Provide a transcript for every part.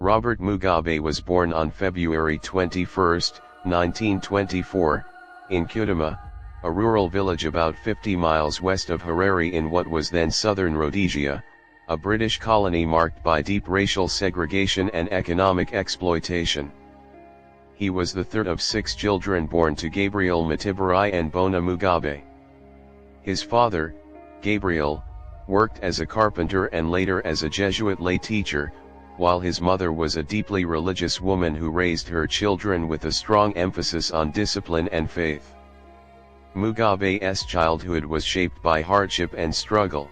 Robert Mugabe was born on February 21, 1924, in Kudama, a rural village about 50 miles west of Harare in what was then Southern Rhodesia, a British colony marked by deep racial segregation and economic exploitation. He was the third of 6 children born to Gabriel Matibarai and Bona Mugabe. His father, Gabriel, worked as a carpenter and later as a Jesuit lay teacher, while his mother was a deeply religious woman who raised her children with a strong emphasis on discipline and faith. Mugabe's childhood was shaped by hardship and struggle.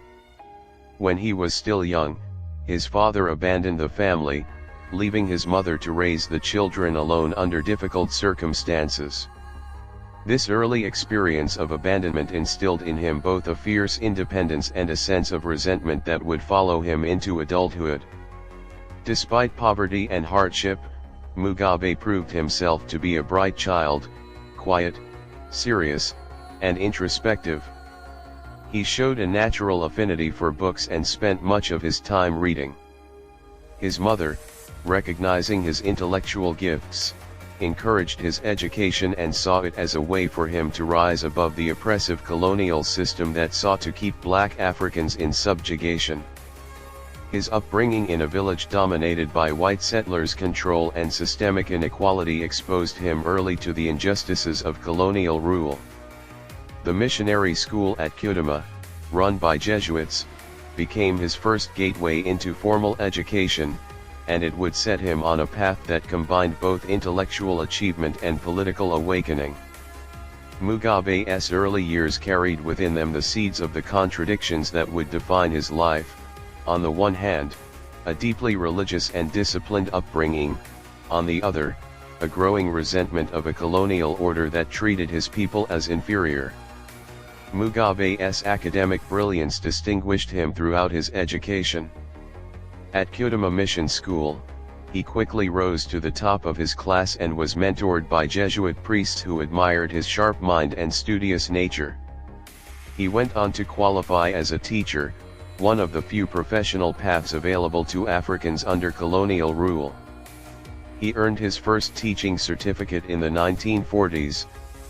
When he was still young, his father abandoned the family, leaving his mother to raise the children alone under difficult circumstances. This early experience of abandonment instilled in him both a fierce independence and a sense of resentment that would follow him into adulthood. Despite poverty and hardship, Mugabe proved himself to be a bright child, quiet, serious, and introspective. He showed a natural affinity for books and spent much of his time reading. His mother, recognizing his intellectual gifts, encouraged his education and saw it as a way for him to rise above the oppressive colonial system that sought to keep black Africans in subjugation. His upbringing in a village dominated by white settlers' control and systemic inequality exposed him early to the injustices of colonial rule. The missionary school at Kudama, run by Jesuits, became his first gateway into formal education, and it would set him on a path that combined both intellectual achievement and political awakening. Mugabe's early years carried within them the seeds of the contradictions that would define his life. On the one hand, a deeply religious and disciplined upbringing, on the other, a growing resentment of a colonial order that treated his people as inferior. Mugabe's academic brilliance distinguished him throughout his education. At Kudama Mission School, he quickly rose to the top of his class and was mentored by Jesuit priests who admired his sharp mind and studious nature. He went on to qualify as a teacher, one of the few professional paths available to Africans under colonial rule. He earned his first teaching certificate in the 1940s,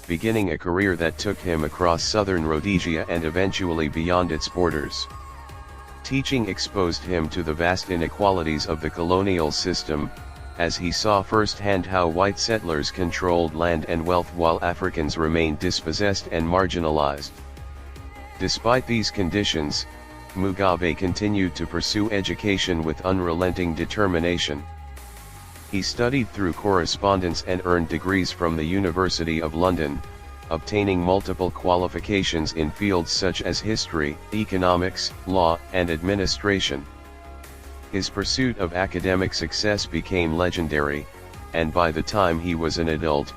beginning a career that took him across Southern Rhodesia and eventually beyond its borders. Teaching exposed him to the vast inequalities of the colonial system, as he saw firsthand how white settlers controlled land and wealth while Africans remained dispossessed and marginalized. Despite these conditions, Mugabe continued to pursue education with unrelenting determination. He studied through correspondence and earned degrees from the University of London, obtaining multiple qualifications in fields such as history, economics, law, and administration. His pursuit of academic success became legendary, and by the time he was an adult,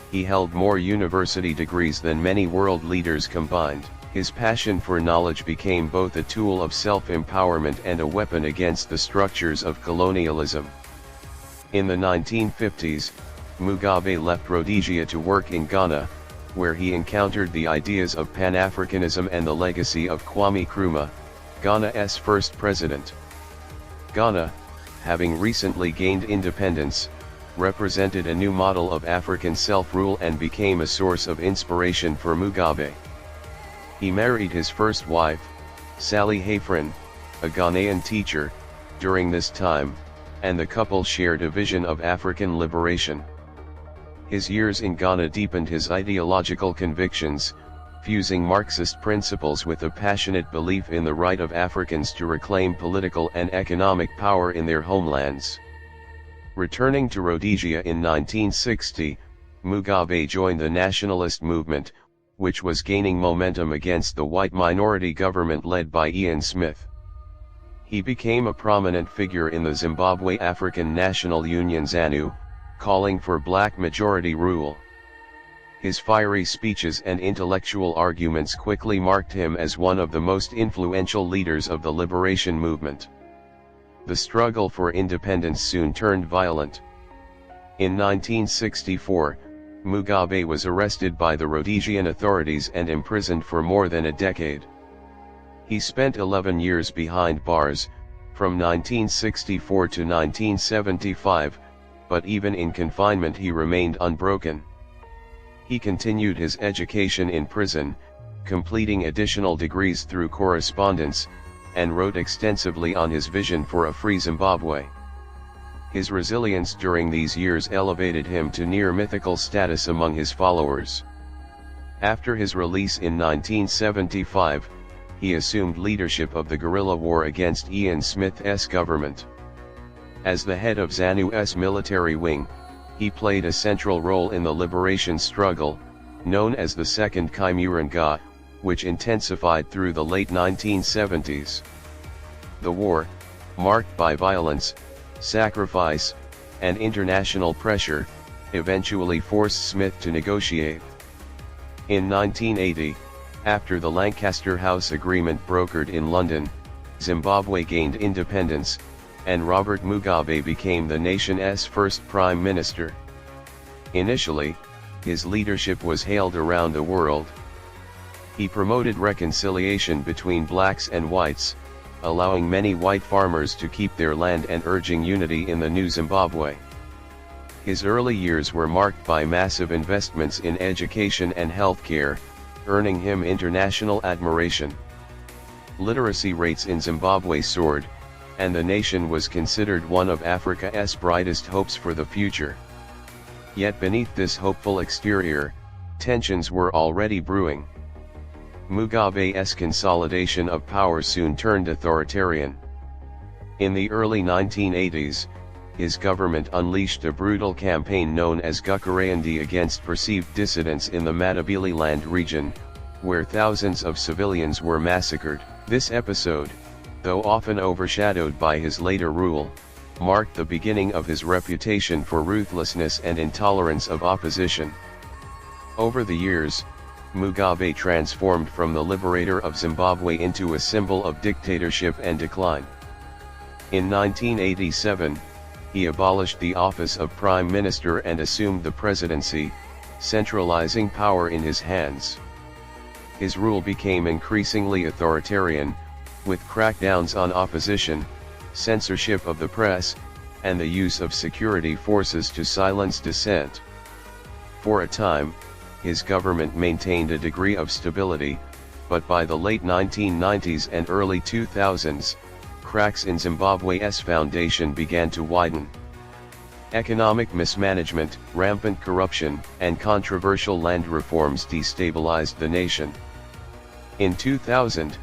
he held more university degrees than many world leaders combined. His passion for knowledge became both a tool of self-empowerment and a weapon against the structures of colonialism. In the 1950s, Mugabe left Rhodesia to work in Ghana, where he encountered the ideas of Pan-Africanism and the legacy of Kwame Nkrumah, Ghana's first president. Ghana, having recently gained independence, represented a new model of African self-rule and became a source of inspiration for Mugabe. He married his first wife, Sally Hayfrin, a Ghanaian teacher, during this time, and the couple shared a vision of African liberation. His years in Ghana deepened his ideological convictions, fusing Marxist principles with a passionate belief in the right of Africans to reclaim political and economic power in their homelands. Returning to Rhodesia in 1960, Mugabe joined the nationalist movement, which was gaining momentum against the white minority government led by Ian Smith. He became a prominent figure in the Zimbabwe African National Union ZANU, calling for black majority rule. His fiery speeches and intellectual arguments quickly marked him as one of the most influential leaders of the liberation movement. The struggle for independence soon turned violent. In 1964, Mugabe was arrested by the Rhodesian authorities and imprisoned for more than a decade. He spent 11 years behind bars, from 1964 to 1975, but even in confinement he remained unbroken. He continued his education in prison, completing additional degrees through correspondence, and wrote extensively on his vision for a free Zimbabwe. His resilience during these years elevated him to near mythical status among his followers. After his release in 1975, he assumed leadership of the guerrilla war against Ian Smith's government. As the head of ZANU's military wing, he played a central role in the liberation struggle, known as the Second Chimurenga, which intensified through the late 1970s. The war, marked by violence, sacrifice, and international pressure, eventually forced Smith to negotiate. In 1980, after the Lancaster House Agreement brokered in London, Zimbabwe gained independence, and Robert Mugabe became the nation's first prime minister. Initially, his leadership was hailed around the world. He promoted reconciliation between blacks and whites, allowing many white farmers to keep their land and urging unity in the new Zimbabwe. His early years were marked by massive investments in education and healthcare, earning him international admiration. Literacy rates in Zimbabwe soared, and the nation was considered one of Africa's brightest hopes for the future. Yet beneath this hopeful exterior, tensions were already brewing. Mugabe's consolidation of power soon turned authoritarian. In the early 1980s, his government unleashed a brutal campaign known as Gukarayandi against perceived dissidents in the Matabeleland region, where thousands of civilians were massacred. This episode, though often overshadowed by his later rule, marked the beginning of his reputation for ruthlessness and intolerance of opposition. Over the years, Mugabe transformed from the liberator of Zimbabwe into a symbol of dictatorship and decline. In 1987, he abolished the office of Prime Minister and assumed the presidency, centralizing power in his hands. His rule became increasingly authoritarian, with crackdowns on opposition, censorship of the press, and the use of security forces to silence dissent. For a time, his government maintained a degree of stability, but by the late 1990s and early 2000s, cracks in Zimbabwe's foundation began to widen. Economic mismanagement, rampant corruption, and controversial land reforms destabilized the nation. In 2000,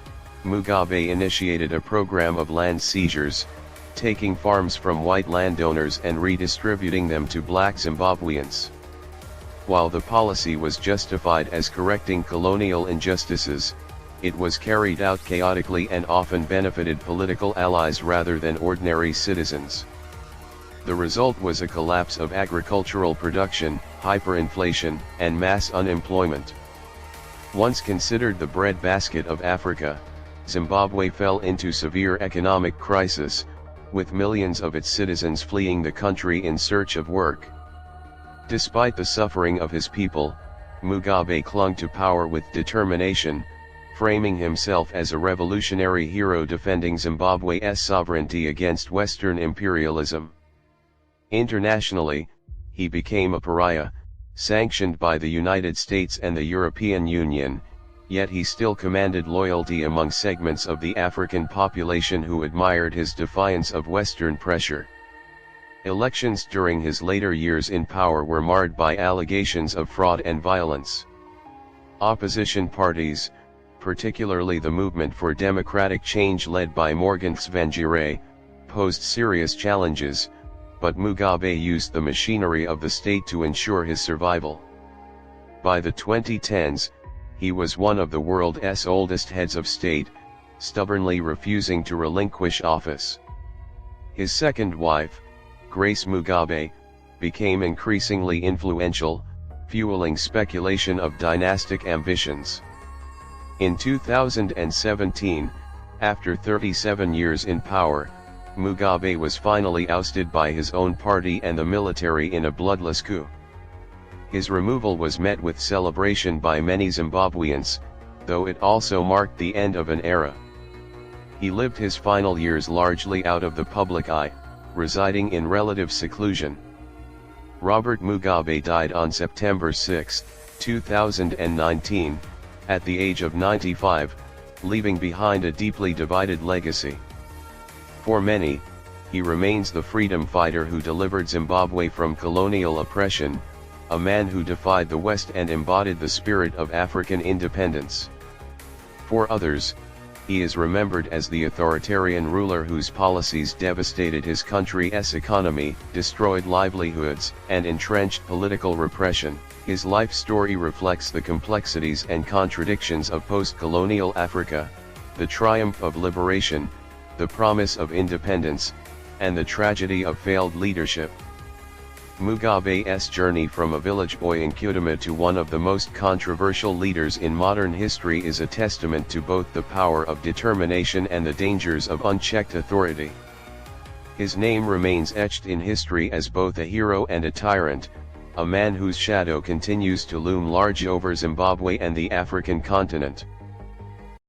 Mugabe initiated a program of land seizures, taking farms from white landowners and redistributing them to black Zimbabweans. While the policy was justified as correcting colonial injustices, it was carried out chaotically and often benefited political allies rather than ordinary citizens. The result was a collapse of agricultural production, hyperinflation, and mass unemployment. Once considered the breadbasket of Africa, Zimbabwe fell into severe economic crisis, with millions of its citizens fleeing the country in search of work. Despite the suffering of his people, Mugabe clung to power with determination, framing himself as a revolutionary hero defending Zimbabwe's sovereignty against Western imperialism. Internationally, he became a pariah, sanctioned by the United States and the European Union, yet he still commanded loyalty among segments of the African population who admired his defiance of Western pressure. Elections during his later years in power were marred by allegations of fraud and violence. Opposition parties, particularly the Movement for Democratic Change led by Morgan Tsvangirai, posed serious challenges, but Mugabe used the machinery of the state to ensure his survival. By the 2010s, he was one of the world's oldest heads of state, stubbornly refusing to relinquish office. His second wife, Grace Mugabe, became increasingly influential, fueling speculation of dynastic ambitions. In 2017, after 37 years in power, Mugabe was finally ousted by his own party and the military in a bloodless coup. His removal was met with celebration by many Zimbabweans, though it also marked the end of an era. He lived his final years largely out of the public eye, residing in relative seclusion. Robert Mugabe died on September 6, 2019, at the age of 95, leaving behind a deeply divided legacy. For many, he remains the freedom fighter who delivered Zimbabwe from colonial oppression, a man who defied the West and embodied the spirit of African independence. For others, he is remembered as the authoritarian ruler whose policies devastated his country's economy, destroyed livelihoods, and entrenched political repression. His life story reflects the complexities and contradictions of post-colonial Africa, the triumph of liberation, the promise of independence, and the tragedy of failed leadership. Mugabe's journey from a village boy in Kudama to one of the most controversial leaders in modern history is a testament to both the power of determination and the dangers of unchecked authority. His name remains etched in history as both a hero and a tyrant, a man whose shadow continues to loom large over Zimbabwe and the African continent.